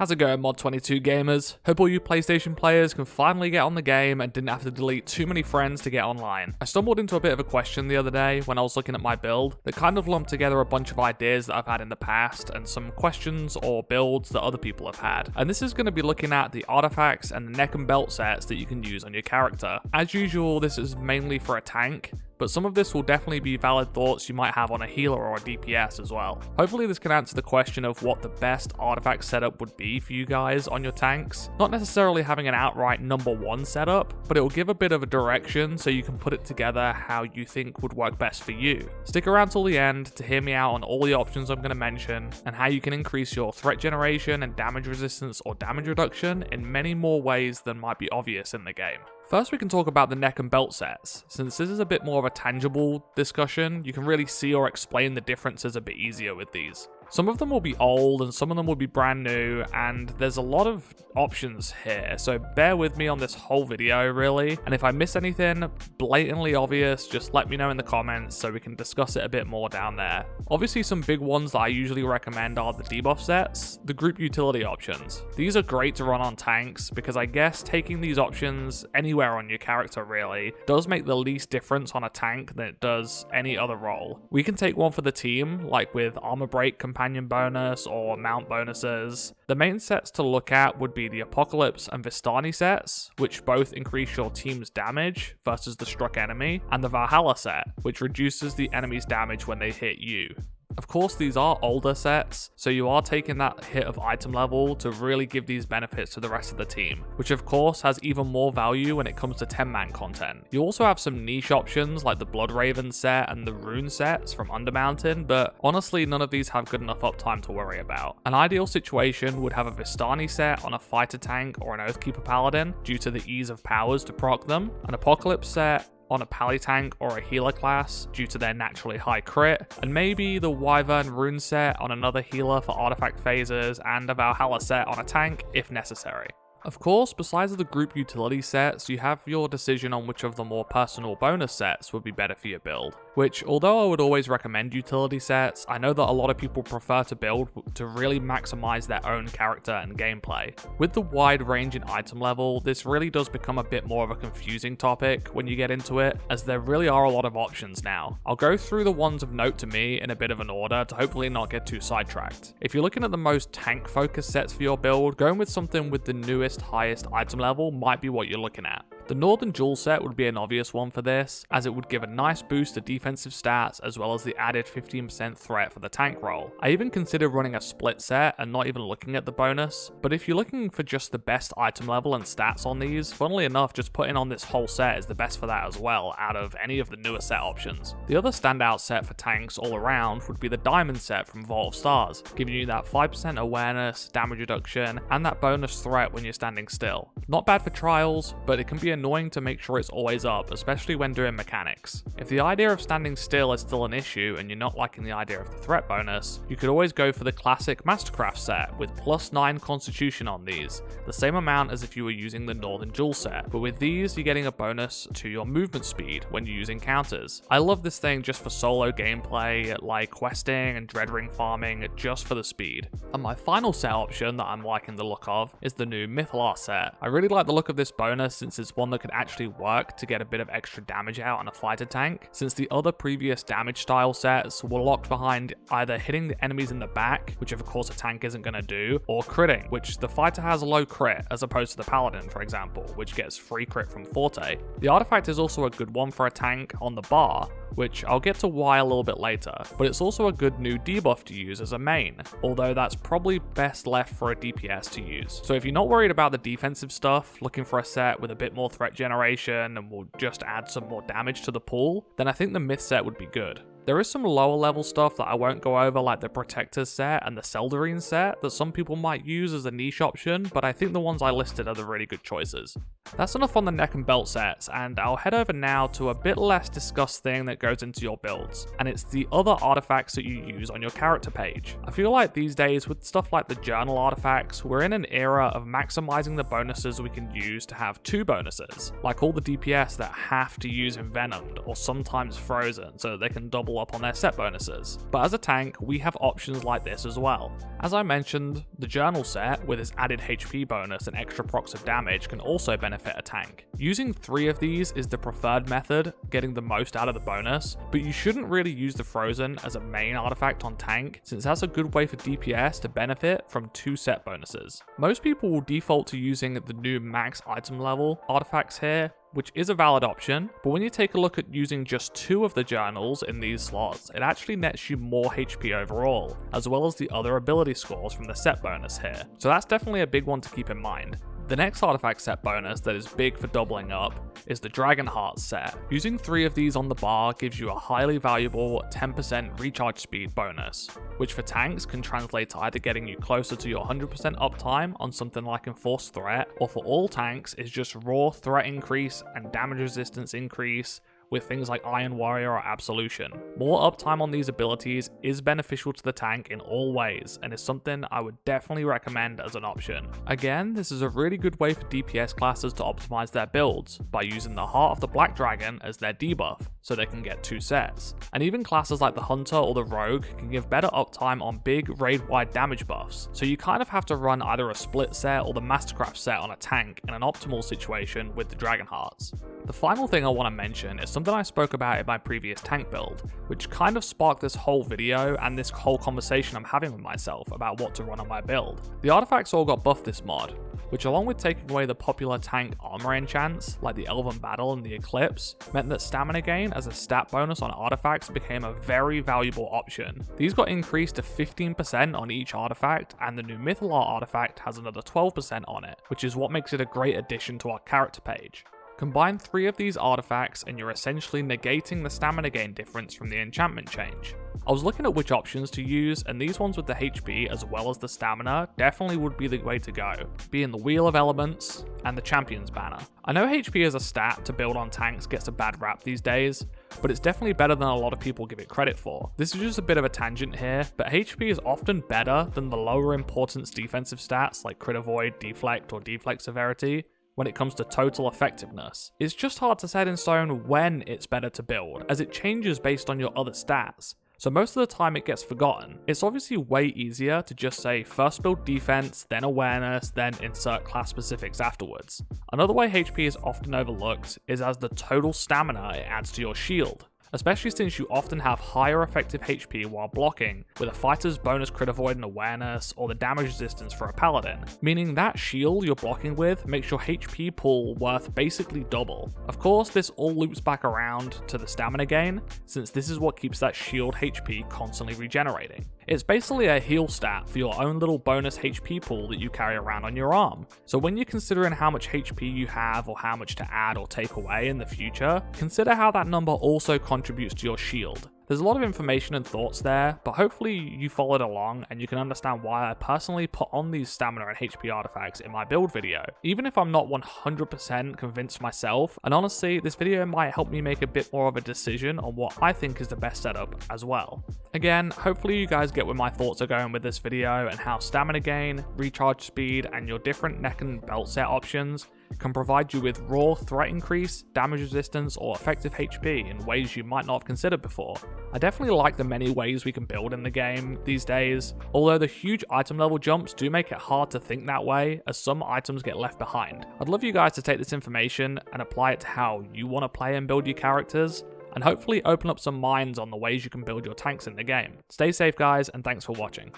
How's it going, Mod22 gamers? Hope all you PlayStation players can finally get on the game and didn't have to delete too many friends to get online. I stumbled into a bit of a question the other day when I was looking at my build that kind of lumped together a bunch of ideas that I've had in the past and some questions or builds that other people have had. And this is going to be looking at the artifacts and the neck and belt sets that you can use on your character. As usual, this is mainly for a tank, but some of this will definitely be valid thoughts you might have on a healer or a DPS as well. Hopefully this can answer the question of what the best artifact setup would be for you guys on your tanks. Not necessarily having an outright number one setup, but it will give a bit of a direction so you can put it together how you think would work best for you. Stick around till the end to hear me out on all the options I'm going to mention and how you can increase your threat generation and damage resistance or damage reduction in many more ways than might be obvious in the game. First, we can talk about the neck and belt sets. Since this is a bit more of a tangible discussion, you can really see or explain the differences a bit easier with these. Some of them will be old and some of them will be brand new, and there's a lot of options here, so bear with me on this whole video really, and if I miss anything blatantly obvious, just let me know in the comments so we can discuss it a bit more down there. Obviously some big ones that I usually recommend are the debuff sets, the group utility options. These are great to run on tanks because I guess taking these options anywhere on your character really does make the least difference on a tank than it does any other role. We can take one for the team, like with armor break, companion bonus, or mount bonuses. The main sets to look at would be the Apocalypse and Vistani sets, which both increase your team's damage versus the struck enemy, and the Valhalla set, which reduces the enemy's damage when they hit you. Of course, these are older sets, so you are taking that hit of item level to really give these benefits to the rest of the team, which of course has even more value when it comes to 10-man content. You also have some niche options like the Bloodraven set and the Rune sets from Undermountain, but honestly none of these have good enough uptime to worry about. An ideal situation would have a Vistani set on a fighter tank or an Oathkeeper paladin due to the ease of powers to proc them, an Apocalypse set on a pally tank or a healer class due to their naturally high crit, and maybe the Wyvern Rune set on another healer for artifact phases, and a Valhalla set on a tank if necessary. Of course, besides the group utility sets, you have your decision on which of the more personal bonus sets would be better for your build, which, although I would always recommend utility sets, I know that a lot of people prefer to build to really maximize their own character and gameplay. With the wide range in item level, this really does become a bit more of a confusing topic when you get into it, as there really are a lot of options now. I'll go through the ones of note to me in a bit of an order to hopefully not get too sidetracked. If you're looking at the most tank focused sets for your build, going with something with the newest highest item level might be what you're looking at. The Northern Jewel set would be an obvious one for this, as it would give a nice boost to defensive stats as well as the added 15% threat for the tank role. I even considered running a split set and not even looking at the bonus, but if you're looking for just the best item level and stats on these, funnily enough just putting on this whole set is the best for that as well out of any of the newer set options. The other standout set for tanks all around would be the Diamond set from Vault of Stars, giving you that 5% awareness, damage reduction, and that bonus threat when you're standing still. Not bad for trials, but it can be annoying to make sure it's always up, especially when doing mechanics. If the idea of standing still is still an issue and you're not liking the idea of the threat bonus, you could always go for the classic Mastercraft set with +9 constitution on these, the same amount as if you were using the Northern Jewel set, but with these you're getting a bonus to your movement speed when you're using counters. I love this thing just for solo gameplay, like questing and dread ring farming just for the speed. And my final set option that I'm liking the look of is the new Mythalar set. I really like the look of this bonus since it's one that could actually work to get a bit of extra damage out on a fighter tank, since the other previous damage style sets were locked behind either hitting the enemies in the back, which of course a tank isn't going to do, or critting, which the fighter has low crit as opposed to the paladin for example, which gets free crit from Forte. The artifact is also a good one for a tank on the bar, which I'll get to why a little bit later, but it's also a good new debuff to use as a main, although that's probably best left for a DPS to use. So if you're not worried about the defensive stuff, looking for a set with a bit more threat generation and will just add some more damage to the pool, then I think the Myth set would be good. There is some lower level stuff that I won't go over, like the Protector set and the Seldarine set that some people might use as a niche option, but I think the ones I listed are the really good choices. That's enough on the neck and belt sets, and I'll head over now to a bit less discussed thing that goes into your builds, and it's the other artifacts that you use on your character page. I feel like these days with stuff like the journal artifacts, we're in an era of maximizing the bonuses we can use to have 2 bonuses, like all the DPS that have to use Envenomed or sometimes Frozen so that they can double double up on their set bonuses. But as a tank, we have options like this as well. As I mentioned, the journal set with its added HP bonus and extra procs of damage can also benefit a tank. Using 3 of these is the preferred method, getting the most out of the bonus, but you shouldn't really use the Frozen as a main artifact on tank, since that's a good way for DPS to benefit from 2 set bonuses. Most people will default to using the new max item level artifacts here, which is a valid option, but when you take a look at using just 2 of the journals in these slots, it actually nets you more HP overall, as well as the other ability scores from the set bonus here. So that's definitely a big one to keep in mind. The next artifact set bonus that is big for doubling up is the Dragon Heart set. Using 3 of these on the bar gives you a highly valuable 10% recharge speed bonus, which for tanks can translate to either getting you closer to your 100% uptime on something like Enforced Threat, or for all tanks is just raw threat increase and damage resistance increase with things like Iron Warrior or Absolution. More uptime on these abilities is beneficial to the tank in all ways, and is something I would definitely recommend as an option. Again, this is a really good way for DPS classes to optimize their builds, by using the Heart of the Black Dragon as their debuff, so they can get 2 sets. And even classes like the Hunter or the Rogue can give better uptime on big raid-wide damage buffs, so you kind of have to run either a split set or the Mastercraft set on a tank in an optimal situation with the Dragon Hearts. The final thing I want to mention is something I spoke about in my previous tank build, which kind of sparked this whole video and this whole conversation I'm having with myself about what to run on my build. The artifacts all got buffed this mod, which along with taking away the popular tank armor enchants like the Elven Battle and the Eclipse, meant that stamina gain as a stat bonus on artifacts became a very valuable option. These got increased to 15% on each artifact, and the new Mythallar artifact has another 12% on it, which is what makes it a great addition to our character page. Combine 3 of these artifacts and you're essentially negating the stamina gain difference from the enchantment change. I was looking at which options to use, and these ones with the HP as well as the stamina definitely would be the way to go, being the Wheel of Elements and the Champion's Banner. I know HP as a stat to build on tanks gets a bad rap these days, but it's definitely better than a lot of people give it credit for. This is just a bit of a tangent here, but HP is often better than the lower importance defensive stats like Crit Avoid, Deflect, or Deflect Severity when it comes to total effectiveness. It's just hard to set in stone when it's better to build, as it changes based on your other stats. So most of the time it gets forgotten. It's obviously way easier to just say first build defense, then awareness, then insert class specifics afterwards. Another way HP is often overlooked is as the total stamina it adds to your shield, especially since you often have higher effective HP while blocking with a fighter's bonus crit avoid and awareness, or the damage resistance for a paladin, meaning that shield you're blocking with makes your HP pool worth basically double. Of course, this all loops back around to the stamina gain, since this is what keeps that shield HP constantly regenerating. It's basically a heal stat for your own little bonus HP pool that you carry around on your arm. So when you're considering how much HP you have or how much to add or take away in the future, consider how that number also contributes to your shield. There's a lot of information and thoughts there, but hopefully you followed along and you can understand why I personally put on these stamina and HP artifacts in my build video, even if I'm not 100% convinced myself. And honestly, this video might help me make a bit more of a decision on what I think is the best setup as well. Again, hopefully you guys get where my thoughts are going with this video and how stamina gain, recharge speed, and your different neck and belt set options can provide you with raw threat increase, damage resistance, or effective HP in ways you might not have considered before. I definitely like the many ways we can build in the game these days, although the huge item level jumps do make it hard to think that way, as some items get left behind. I'd love you guys to take this information and apply it to how you want to play and build your characters, and hopefully open up some minds on the ways you can build your tanks in the game. Stay safe guys, and thanks for watching.